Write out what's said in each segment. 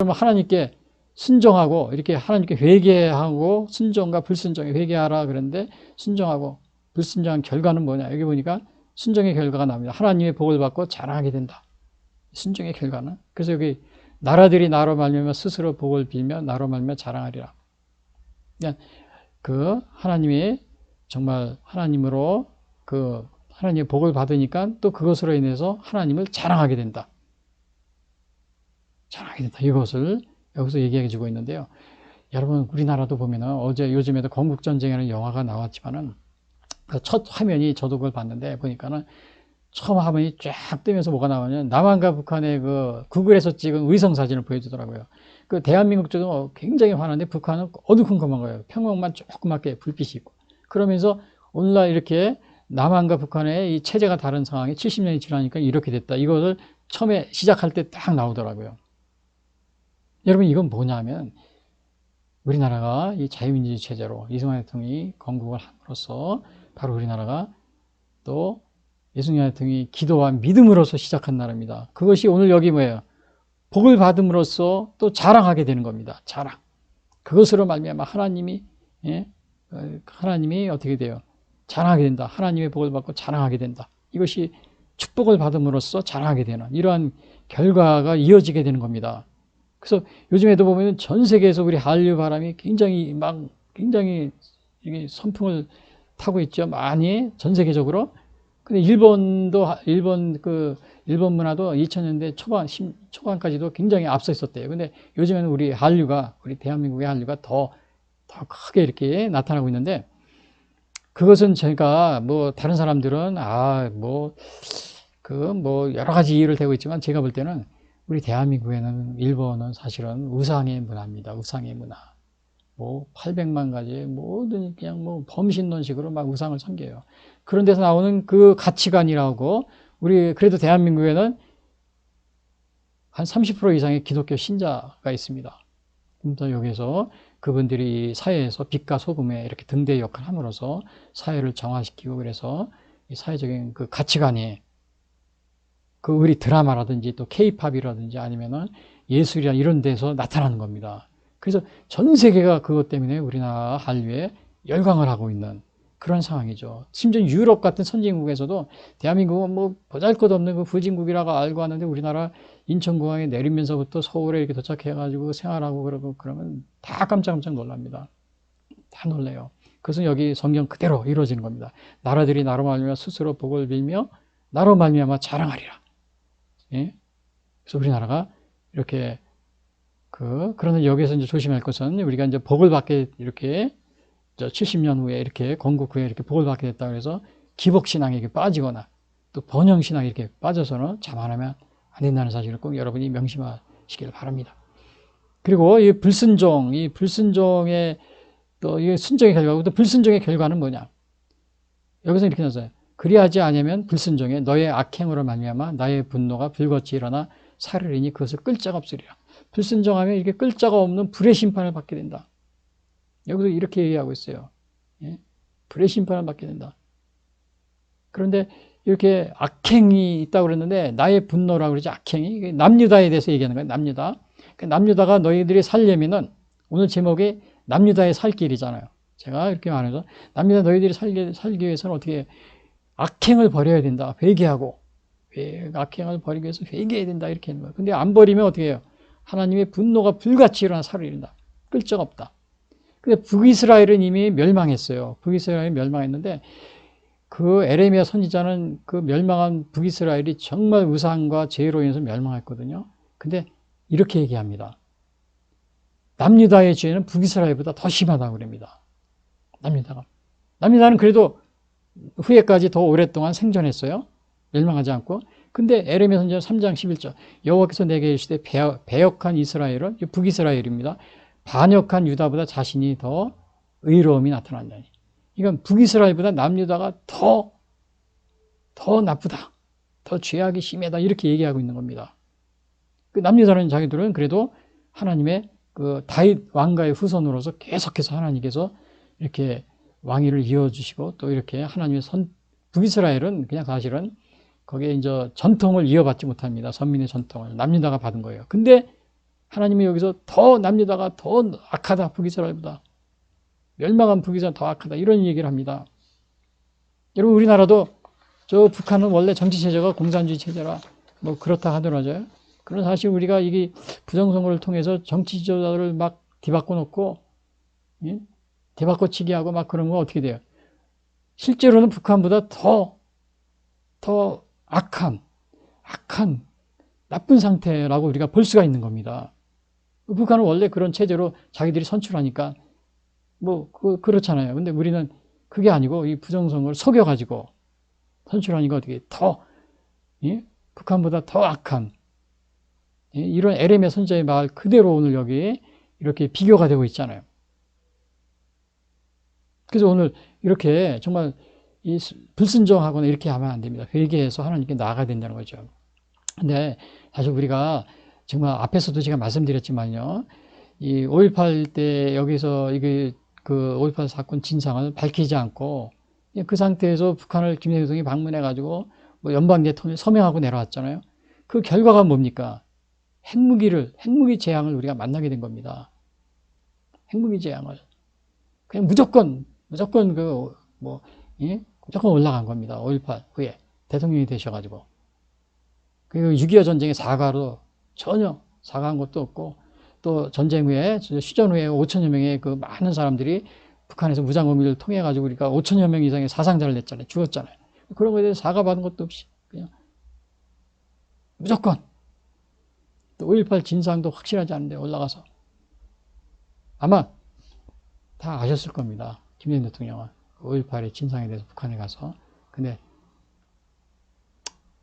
그러면 하나님께 순종하고 이렇게 하나님께 회개하고 순종과 불순종에 회개하라 그러는데 순종하고 불순종한 결과는 뭐냐? 여기 보니까 순종의 결과가 나옵니다. 하나님의 복을 받고 자랑하게 된다. 순종의 결과는. 그래서 여기 나라들이 나로 말미암아 스스로 복을 빌며 나로 말미암아 자랑하리라. 그러니까 그 하나님이 정말 하나님으로 그 하나님의 복을 받으니까 또 그것으로 인해서 하나님을 자랑하게 된다. 자랑하게 된다. 이것을 여기서 얘기해 주고 있는데요. 여러분 우리나라도 보면은 어제 요즘에도 건국전쟁이라는 영화가 나왔지만은 그 첫 화면이 저도 그걸 봤는데 보니까는 처음 화면이 쫙 뜨면서 뭐가 나오냐면 남한과 북한의 그 구글에서 찍은 위성 사진을 보여주더라고요. 그 대한민국 쪽은 굉장히 화나는데 북한은 어두컴컴한 거예요. 평원만 조그맣게 불빛이 있고. 그러면서 오늘날 이렇게 남한과 북한의 이 체제가 다른 상황이 70년이 지나니까 이렇게 됐다. 이것을 처음에 시작할 때 딱 나오더라고요. 여러분 이건 뭐냐면 우리나라가 이 자유민주주의 체제로 이승만 대통령이 건국을 함으로써 바로 우리나라가 또 예수님 대통령이 기도와 믿음으로써 시작한 나라입니다. 그것이 오늘 여기 뭐예요? 복을 받음으로써 또 자랑하게 되는 겁니다. 자랑. 그것으로 말미암아 하나님이 하나님이 어떻게 돼요? 자랑하게 된다. 하나님의 복을 받고 자랑하게 된다. 이것이 축복을 받음으로써 자랑하게 되는 이러한 결과가 이어지게 되는 겁니다. 그래서 요즘에도 보면 전 세계에서 우리 한류 바람이 굉장히 이게 선풍을 타고 있죠. 많이 전 세계적으로. 근데 일본 문화도 2000년대 초반까지도 굉장히 앞서 있었대요. 근데 요즘에는 우리 대한민국의 한류가 더 크게 이렇게 나타나고 있는데 그것은 제가 뭐 다른 사람들은 여러 가지 이유를 대고 있지만 제가 볼 때는 우리 대한민국에는 일본은 사실은 우상의 문화입니다. 우상의 문화. 800만 가지 모든 그냥 범신론식으로 막 우상을 섬겨요. 그런 데서 나오는 그 가치관이라고 우리 그래도 대한민국에는 한 30% 이상의 기독교 신자가 있습니다. 그래서 여기서 그분들이 사회에서 빛과 소금에 이렇게 등대 역할을 함으로써 사회를 정화시키고 그래서 이 사회적인 그 가치관이 그 우리 드라마라든지 또 K-팝이라든지 아니면은 예술이나 이런 데서 나타나는 겁니다. 그래서 전 세계가 그것 때문에 우리나라 한류에 열광을 하고 있는 그런 상황이죠. 심지어 유럽 같은 선진국에서도 대한민국은 보잘것없는 그 후진국이라고 알고 왔는데 우리나라 인천공항에 내리면서부터 서울에 이렇게 도착해가지고 생활하고 그러면 다 깜짝깜짝 놀랍니다. 다 놀래요. 그것은 여기 성경 그대로 이루어지는 겁니다. 나라들이 나로 말미암아 스스로 복을 빌며 나로 말미암아 자랑하리라. 예? 그래서 우리나라가 이렇게 그러나 여기서 이제 조심할 것은 우리가 이제 복을 받게 이렇게 70년 후에 이렇게 건국 후에 이렇게 복을 받게 됐다 그래서 기복신앙에 빠지거나 또 번영신앙에 이렇게 빠져서는 자만하면 안 된다는 사실을 꼭 여러분이 명심하시길 바랍니다. 그리고 이 불순종의 또 이 순종의 결과고 또 불순종의 결과는 뭐냐? 여기서 이렇게 나왔어요. 그리하지 않으면 불순종에 너의 악행으로 말미암아 나의 분노가 불같이 일어나 사르리니 그것을 끌 자가 없으리라. 불순종하면 이렇게 끌 자가 없는 불의 심판을 받게 된다. 여기서 이렇게 얘기하고 있어요. 예? 불의 심판을 받게 된다. 그런데 이렇게 악행이 있다고 그랬는데 나의 분노라고 그러지 악행이 남유다에 대해서 얘기하는 거예요. 남유다. 남유다가 너희들이 살려면은 오늘 제목이 남유다의 살 길이잖아요. 제가 이렇게 말해서 남유다 너희들이 살기 위해서는 어떻게 악행을 버려야 된다. 회개하고 악행을 버리기 위해서 회개해야 된다. 이렇게 하는 거예요. 근데 안 버리면 어떻게 해요? 하나님의 분노가 불같이 일어나 살을 이룬다. 끌 적 없다. 근데 북이스라엘은 이미 멸망했어요. 북이스라엘이 멸망했는데 그 에레미야 선지자는 그 멸망한 북이스라엘이 정말 우상과 죄로 인해서 멸망했거든요. 근데 이렇게 얘기합니다. 남유다의 죄는 북이스라엘보다 더 심하다고 그럽니다. 남유다는 그래도 후에까지 더 오랫동안 생존했어요. 멸망하지 않고. 근데 에레미야 선지자 3장 11절 여호와께서 내게 이르시되 배역한 이스라엘은 북이스라엘입니다. 반역한 유다보다 자신이 더 의로움이 나타난다니. 이건 북이스라엘보다 남유다가 더 나쁘다. 더 죄악이 심하다. 이렇게 얘기하고 있는 겁니다. 그 남유다는 자기들은 그래도 하나님의 그 다윗 왕가의 후손으로서 계속해서 하나님께서 이렇게 왕위를 이어주시고 또 이렇게 하나님의 북이스라엘은 그냥 사실은 거기에 이제 전통을 이어받지 못합니다. 선민의 전통을. 남유다가 받은 거예요. 근데 하나님이 여기서 더 남유다가 더 악하다. 북이스라엘보다. 멸망한 북이스라엘 더 악하다. 이런 얘기를 합니다. 여러분 우리나라도 저 북한은 원래 정치 체제가 공산주의 체제라 뭐 그렇다 하더라고요. 그런 사실 우리가 이게 부정선거를 통해서 정치 지도자들을 막 뒤바꿔 놓고 예? 뒤바꿔 치기 하고 막 그런 거 어떻게 돼요? 실제로는 북한보다 더 악한 나쁜 상태라고 우리가 볼 수가 있는 겁니다. 북한은 원래 그런 체제로 자기들이 선출하니까 뭐 그렇잖아요. 근데 우리는 그게 아니고 이 부정선거를 속여가지고 선출하니까 어떻게 더 예? 북한보다 더 악한 예? 이런 에레미야 선지자의 말 그대로 오늘 여기 이렇게 비교가 되고 있잖아요. 그래서 오늘 이렇게 정말 이 불순종하거나 이렇게 하면 안 됩니다. 회개해서 하나님께 나아가야 된다는 거죠. 근데 사실 우리가 정말 앞에서도 제가 말씀드렸지만요. 이 5.18 때 여기서 이게 그 5.18 사건 진상을 밝히지 않고 그 상태에서 북한을 김대중 대통령이 방문해가지고 뭐 연방 대통령이 서명하고 내려왔잖아요. 그 결과가 뭡니까? 핵무기 재앙을 우리가 만나게 된 겁니다. 핵무기 재앙을. 그냥 무조건 무조건 올라간 겁니다. 5.18 후에 대통령이 되셔가지고. 그리고 6.25 전쟁의 사과로 전혀 사과한 것도 없고 또 전쟁 후에 휴전 후에 5천여 명의 그 많은 사람들이 북한에서 무장범위를 통해 가지고 우리가 5천여 명 이상의 사상자를 냈잖아요. 죽었잖아요. 그런 거에 대해서 사과받은 것도 없이 그냥 무조건 또 5.18 진상도 확실하지 않은데 올라가서 아마 다 아셨을 겁니다. 김대중 대통령은 5.18의 진상에 대해서 북한에 가서 근데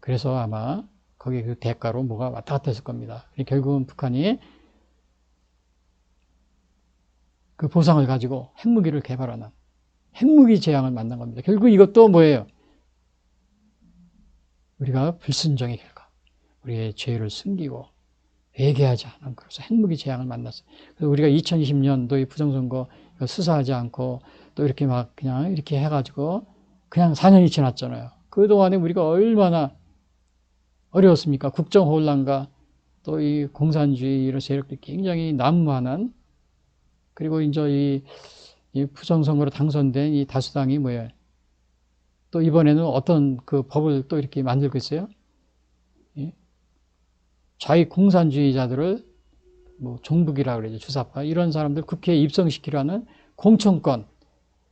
그래서 아마 거기에 그 대가로 뭐가 왔다 갔다 했을 겁니다. 결국은 북한이 그 보상을 가지고 핵무기를 개발하는 핵무기 재앙을 만난 겁니다. 결국 이것도 뭐예요? 우리가 불순종의 결과. 우리의 죄를 숨기고 회개하지 않은 그래서 핵무기 재앙을 만났어요. 그래서 우리가 2020년도의 부정선거 수사하지 않고 또 이렇게 막 그냥 이렇게 해가지고 그냥 4년이 지났잖아요. 그동안에 우리가 얼마나 어려웠습니까? 국정혼란과 또 이 공산주의 이런 세력들이 굉장히 난무하는 그리고 이제 이 부정선거로 당선된 이 다수당이 뭐예요? 또 이번에는 어떤 그 법을 또 이렇게 만들고 있어요? 예? 좌익 공산주의자들을 뭐 종북이라고 그러죠. 주사파. 이런 사람들 국회에 입성시키려는 공천권.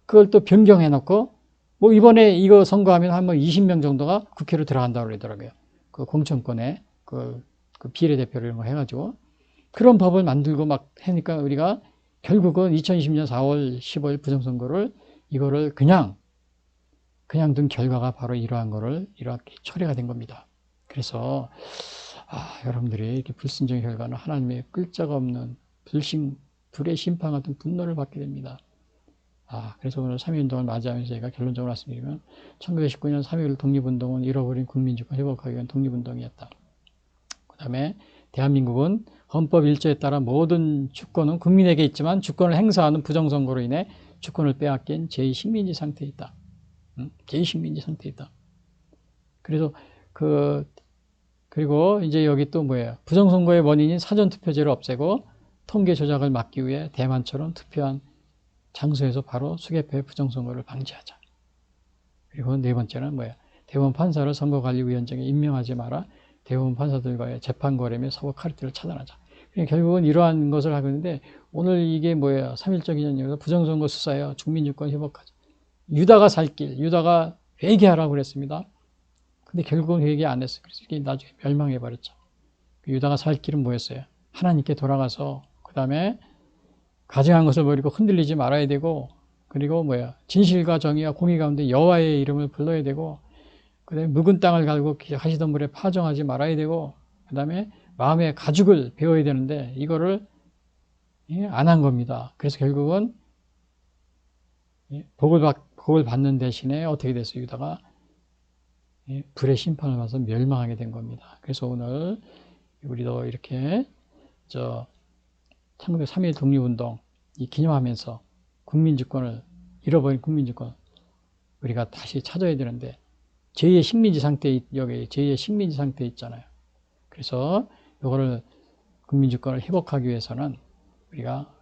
그걸 또 변경해 놓고 뭐 이번에 이거 선거하면 한 뭐 20명 정도가 국회로 들어간다고 그러더라고요. 그 공천권에 그 비례대표를 이런 거 해가지고 그런 법을 만들고 막 하니까 우리가 결국은 2020년 4월 15일 부정선거를 이거를 그냥 둔 결과가 바로 이러한 거를 이렇게 처리가 된 겁니다. 그래서 여러분들이 이렇게 불순종의 결과는 하나님의 끌자가 없는 불의 심판 같은 분노를 받게 됩니다. 그래서 오늘 3.1운동을 맞이하면서 제가 결론적으로 말씀드리면 1919년 3.1 독립운동은 잃어버린 국민주권 회복하기 위한 독립운동이었다. 그 다음에 대한민국은 헌법 1조에 따라 모든 주권은 국민에게 있지만 주권을 행사하는 부정선거로 인해 주권을 빼앗긴 제2식민지 상태에 있다. 제2식민지 상태에 있다. 그래서 그리고 이제 여기 또 뭐예요? 부정선거의 원인인 사전투표제를 없애고 통계 조작을 막기 위해 대만처럼 투표한 장소에서 바로 수개표의 부정선거를 방지하자. 그리고 네 번째는 뭐야? 대법원 판사를 선거관리위원장에 임명하지 마라. 대법원 판사들과의 재판 거래 및 서거 카르텔을 차단하자. 결국은 이러한 것을 하고 있는데 오늘 이게 뭐예요? 3.1조 기념일에서 부정선거 수사예요. 국민주권 회복하자. 유다가 살 길, 유다가 회개하라고 그랬습니다. 근데 결국은 회개 안 했어요. 그래서 이게 나중에 멸망해버렸죠. 유다가 살 길은 뭐였어요? 하나님께 돌아가서 그 다음에 가증한 것을 버리고 흔들리지 말아야 되고 그리고 뭐야 진실과 정의와 공의 가운데 여호와의 이름을 불러야 되고 그 다음에 묵은 땅을 갈고 하시던 물에 파종하지 말아야 되고 그 다음에 마음의 가죽을 배워야 되는데 이거를 안 한 겁니다. 그래서 결국은 복을 받는 대신에 어떻게 됐어요? 유다가 불의 심판을 받아서 멸망하게 된 겁니다. 그래서 오늘 우리도 이렇게 1903.1 독립운동 기념하면서 국민주권을 잃어버린 국민주권 우리가 다시 찾아야 되는데 제2의 식민지 상태에 여기 제2의 식민지 상태에 있잖아요. 그래서 이거를 국민주권을 회복하기 위해서는 우리가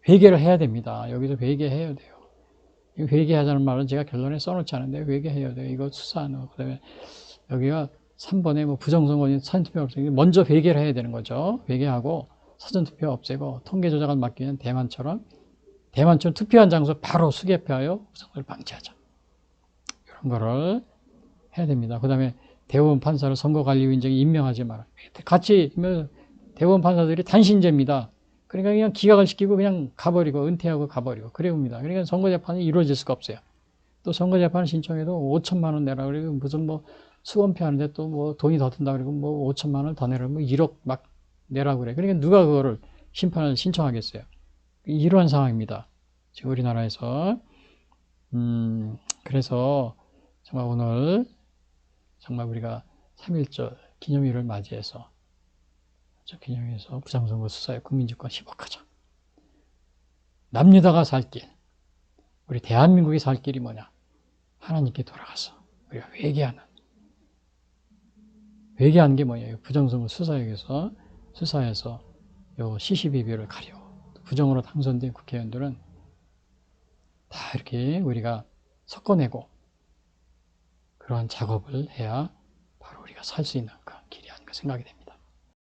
회개를 해야 됩니다. 여기서 회개해야 돼요. 이 회개하자는 말은 제가 결론에 써놓지 않은데 회개해야 돼요. 이거 수사하는 거. 그다음에 여기가 3번에 뭐 부정선거인 사전투표 없애기 먼저 회개를 해야 되는 거죠. 회개하고 사전투표 없애고 통계 조작을 막기 위한 대만처럼 투표한 장소 바로 수개표하여 선거를 방치하자. 이런 거를 해야 됩니다. 그 다음에 대법원 판사를 선거관리위원장에 임명하지 마라. 같이 대법원 판사들이 단신제입니다. 그러니까 그냥 기각을 시키고 그냥 가버리고 은퇴하고 가버리고 그래옵니다. 그러니까 선거재판이 이루어질 수가 없어요. 또 선거재판 신청해도 5천만 원 내라 그리고 무슨 뭐 수검표 하는데 또 뭐 돈이 더 든다 그리고 뭐 5천만 원 더 내라 뭐 1억 막 내라 그래. 그러니까 누가 그거를 심판을 신청하겠어요. 이러한 상황입니다. 지금 우리나라에서 그래서 정말 오늘 정말 우리가 3.1절 기념일을 맞이해서 기념일에서 부정선거 수사에 국민주권 회복하자. 남유다가 살 길, 우리 대한민국이 살 길이 뭐냐? 하나님께 돌아가서 우리가 회개하는 게 뭐냐요? 부정선거 수사에서 요 시시비비를 가려. 부정으로 당선된 국회의원들은 다 이렇게 우리가 섞어내고 그러한 작업을 해야 바로 우리가 살 수 있는 그 길이 아닌가 생각이 됩니다.